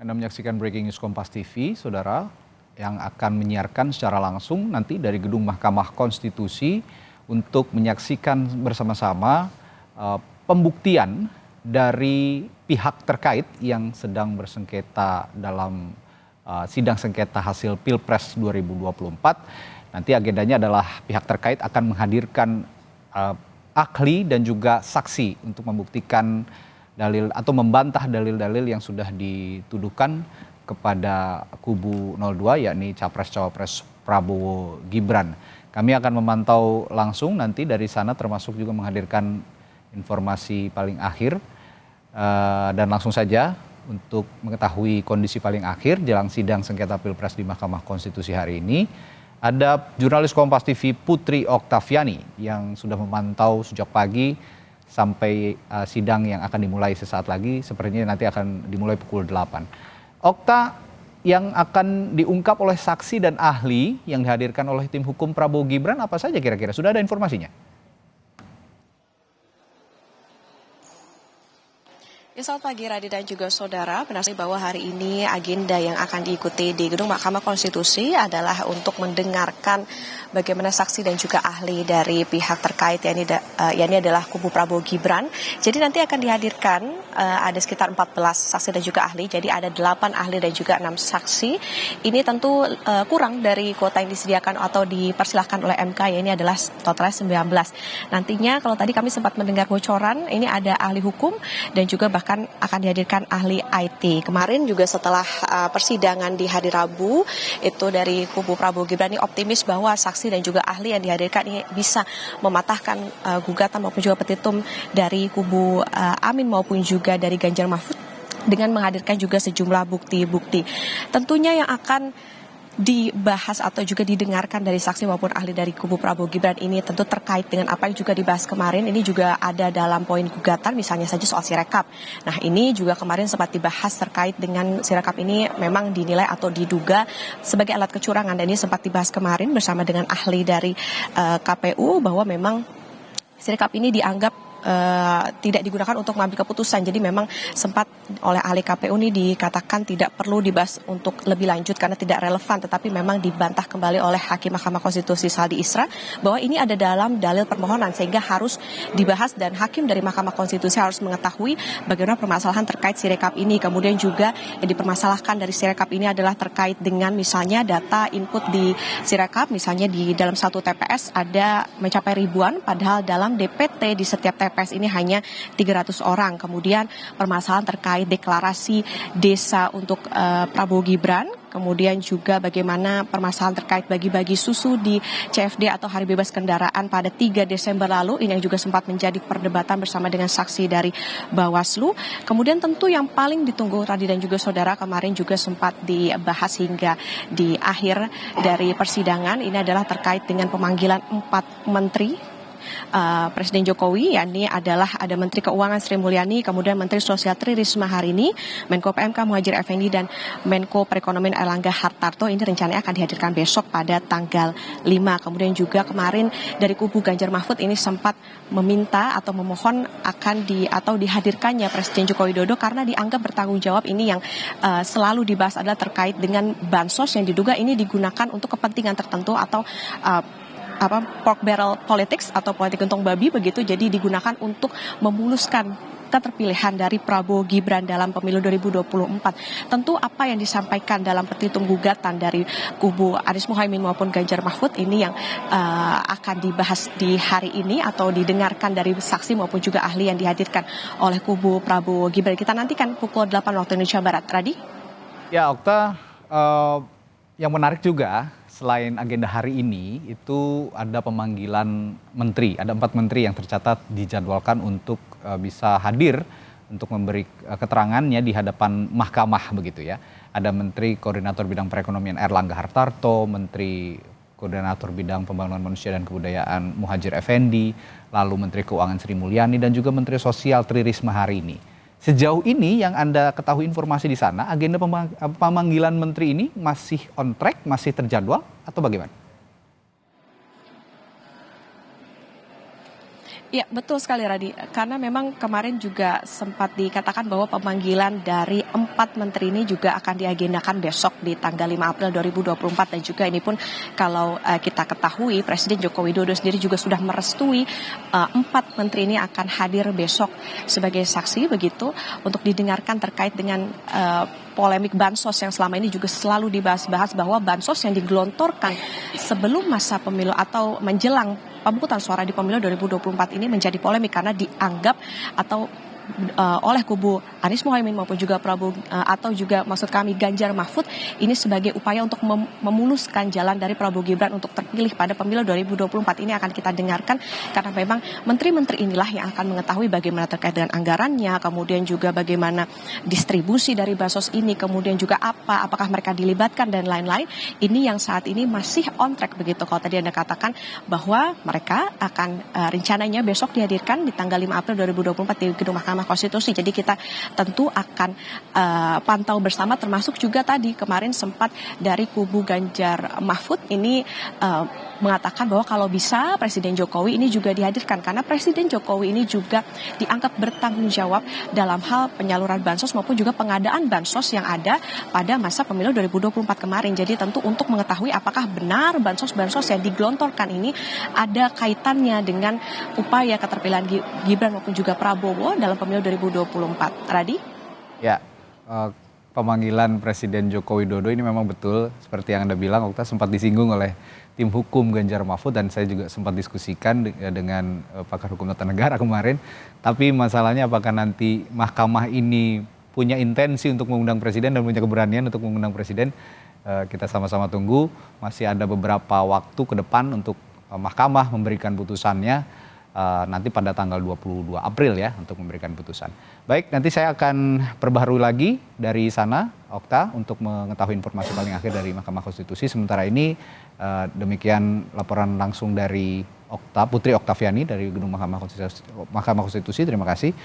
Anda menyaksikan Breaking News Kompas TV, saudara, yang akan menyiarkan secara langsung nanti dari Gedung Mahkamah Konstitusi untuk menyaksikan bersama-sama pembuktian dari pihak terkait yang sedang bersengketa dalam sidang sengketa hasil Pilpres 2024. Nanti agendanya adalah pihak terkait akan menghadirkan ahli dan juga saksi untuk membuktikan dalil atau membantah dalil-dalil yang sudah dituduhkan kepada kubu 02, yakni Capres-Cawapres Prabowo Gibran. Kami akan memantau langsung nanti dari sana, termasuk juga menghadirkan informasi paling akhir. Dan langsung saja untuk mengetahui kondisi paling akhir jelang sidang sengketa Pilpres di Mahkamah Konstitusi hari ini, ada jurnalis Kompas TV Putri Oktaviani yang sudah memantau sejak pagi sampai sidang yang akan dimulai sesaat lagi, sepertinya nanti akan dimulai pukul 8. Okta, yang akan diungkap oleh saksi dan ahli yang dihadirkan oleh tim hukum Prabowo Gibran apa saja kira-kira? Sudah ada informasinya? Ya, selamat pagi Radi dan juga saudara. Benar sekali bahwa hari ini agenda yang akan diikuti di Gedung Mahkamah Konstitusi adalah untuk mendengarkan bagaimana saksi dan juga ahli dari pihak terkait, yakni adalah kubu Prabowo Gibran. Jadi nanti akan dihadirkan ada sekitar 14 saksi dan juga ahli. Jadi ada 8 ahli dan juga 6 saksi. Ini tentu kurang dari kuota yang disediakan atau dipersilahkan oleh MK, ya ini adalah totalnya 19. Nantinya kalau tadi kami sempat mendengar bocoran, ini ada ahli hukum dan juga bahkan akan dihadirkan ahli IT. Kemarin juga setelah persidangan di hari Rabu, itu dari kubu Prabowo Gibran ini optimis bahwa saksi dan juga ahli yang dihadirkan ini bisa mematahkan gugatan maupun juga petitum dari kubu Amin maupun juga dari Ganjar Mahfud dengan menghadirkan juga sejumlah bukti-bukti. Tentunya yang akan dibahas atau juga didengarkan dari saksi maupun ahli dari kubu Prabowo Gibran ini tentu terkait dengan apa yang juga dibahas kemarin. Ini juga ada dalam poin gugatan, misalnya saja soal Sirekap. Nah, ini juga kemarin sempat dibahas terkait dengan Sirekap ini memang dinilai atau diduga sebagai alat kecurangan, dan ini sempat dibahas kemarin bersama dengan ahli dari KPU bahwa memang Sirekap ini dianggap tidak digunakan untuk mengambil keputusan. Jadi memang sempat oleh ahli KPU ini dikatakan tidak perlu dibahas untuk lebih lanjut karena tidak relevan, tetapi memang dibantah kembali oleh Hakim Mahkamah Konstitusi Saldi Isra bahwa ini ada dalam dalil permohonan sehingga harus dibahas, dan hakim dari Mahkamah Konstitusi harus mengetahui bagaimana permasalahan terkait Sirekap ini. Kemudian juga yang dipermasalahkan dari Sirekap ini adalah terkait dengan misalnya data input di Sirekap, misalnya di dalam satu TPS ada mencapai ribuan, padahal dalam DPT di setiap TPS ini hanya 300 orang. Kemudian permasalahan terkait deklarasi desa untuk Prabowo Gibran. Kemudian juga bagaimana permasalahan terkait bagi-bagi susu di CFD atau Hari Bebas Kendaraan pada 3 Desember lalu. Ini yang juga sempat menjadi perdebatan bersama dengan saksi dari Bawaslu. Kemudian tentu yang paling ditunggu Radi dan juga saudara, kemarin juga sempat dibahas hingga di akhir dari persidangan. Ini adalah terkait dengan pemanggilan 4 menteri Presiden Jokowi, yakni adalah ada Menteri Keuangan Sri Mulyani, kemudian Menteri Sosial Tri Risma Harini, Menko PMK Muhadjir Effendi, dan Menko Perekonomian Erlangga Hartarto. Ini rencananya akan dihadirkan besok pada tanggal 5. Kemudian juga kemarin dari kubu Ganjar Mahfud ini sempat meminta atau memohon akan dihadirkannya Presiden Joko Widodo karena dianggap bertanggung jawab. Ini yang selalu dibahas adalah terkait dengan bansos yang diduga ini digunakan untuk kepentingan tertentu atau pork barrel politics atau politik untung babi begitu, jadi digunakan untuk memuluskan keterpilihan dari Prabowo Gibran dalam pemilu 2024. Tentu apa yang disampaikan dalam petitum gugatan dari kubu Anies Muhaimin maupun Ganjar Mahfud ini yang akan dibahas di hari ini atau didengarkan dari saksi maupun juga ahli yang dihadirkan oleh kubu Prabowo Gibran. Kita nantikan pukul 8 waktu Indonesia Barat. Radi? Ya, Okta, yang menarik juga selain agenda hari ini itu ada pemanggilan menteri. Ada 4 menteri yang tercatat dijadwalkan untuk bisa hadir untuk memberi keterangannya di hadapan mahkamah begitu ya. Ada Menteri Koordinator Bidang Perekonomian Erlangga Hartarto, Menteri Koordinator Bidang Pembangunan Manusia dan Kebudayaan Muhadjir Effendi, lalu Menteri Keuangan Sri Mulyani, dan juga Menteri Sosial Tri Risma Harini. Sejauh ini yang Anda ketahui informasi di sana, agenda pemanggilan menteri ini masih on track, masih terjadwal atau bagaimana? Ya, betul sekali Radi. Karena memang kemarin juga sempat dikatakan bahwa pemanggilan dari 4 menteri ini juga akan diagendakan besok di tanggal 5 April 2024. Dan juga ini pun kalau kita ketahui Presiden Joko Widodo sendiri juga sudah merestui 4 menteri ini akan hadir besok sebagai saksi begitu untuk didengarkan terkait dengan polemik bansos yang selama ini juga selalu dibahas-bahas bahwa bansos yang digelontorkan sebelum masa pemilu atau menjelang pemungutan suara di pemilu 2024 ini menjadi polemik karena dianggap atau oleh kubu Anies Mohaimin maupun juga Prabowo atau juga maksud kami Ganjar Mahfud ini sebagai upaya untuk memuluskan jalan dari Prabowo Gibran untuk terpilih pada pemilu 2024 ini akan kita dengarkan karena memang menteri-menteri inilah yang akan mengetahui bagaimana terkait dengan anggarannya, kemudian juga bagaimana distribusi dari bansos ini, kemudian juga apakah mereka dilibatkan dan lain-lain. Ini yang saat ini masih on track begitu. Kalau tadi Anda katakan bahwa mereka akan rencananya besok dihadirkan di tanggal 5 April 2024 di Gedung Mahkamah Konstitusi. Jadi kita tentu akan pantau bersama termasuk juga tadi kemarin sempat dari kubu Ganjar Mahfud ini mengatakan bahwa kalau bisa Presiden Jokowi ini juga dihadirkan karena Presiden Jokowi ini juga dianggap bertanggung jawab dalam hal penyaluran bansos maupun juga pengadaan bansos yang ada pada masa pemilu 2024 kemarin. Jadi tentu untuk mengetahui apakah benar bansos-bansos yang digelontorkan ini ada kaitannya dengan upaya keterpilihan Gibran maupun juga Prabowo dalam pemilu 2024. Radi? Ya, pemanggilan Presiden Joko Widodo ini memang betul seperti yang Anda bilang, Okta, sempat disinggung oleh tim hukum Ganjar Mahfud dan saya juga sempat diskusikan dengan pakar hukum tata negara kemarin. Tapi masalahnya apakah nanti mahkamah ini punya intensi untuk mengundang presiden dan punya keberanian untuk mengundang presiden, kita sama-sama tunggu. Masih ada beberapa waktu ke depan untuk mahkamah memberikan putusannya nanti pada tanggal 22 April ya untuk memberikan putusan. Baik, nanti saya akan perbaharui lagi dari sana, Okta, untuk mengetahui informasi paling akhir dari Mahkamah Konstitusi. Sementara ini demikian laporan langsung dari Putri Oktaviani dari Gedung Mahkamah Konstitusi. Terima kasih.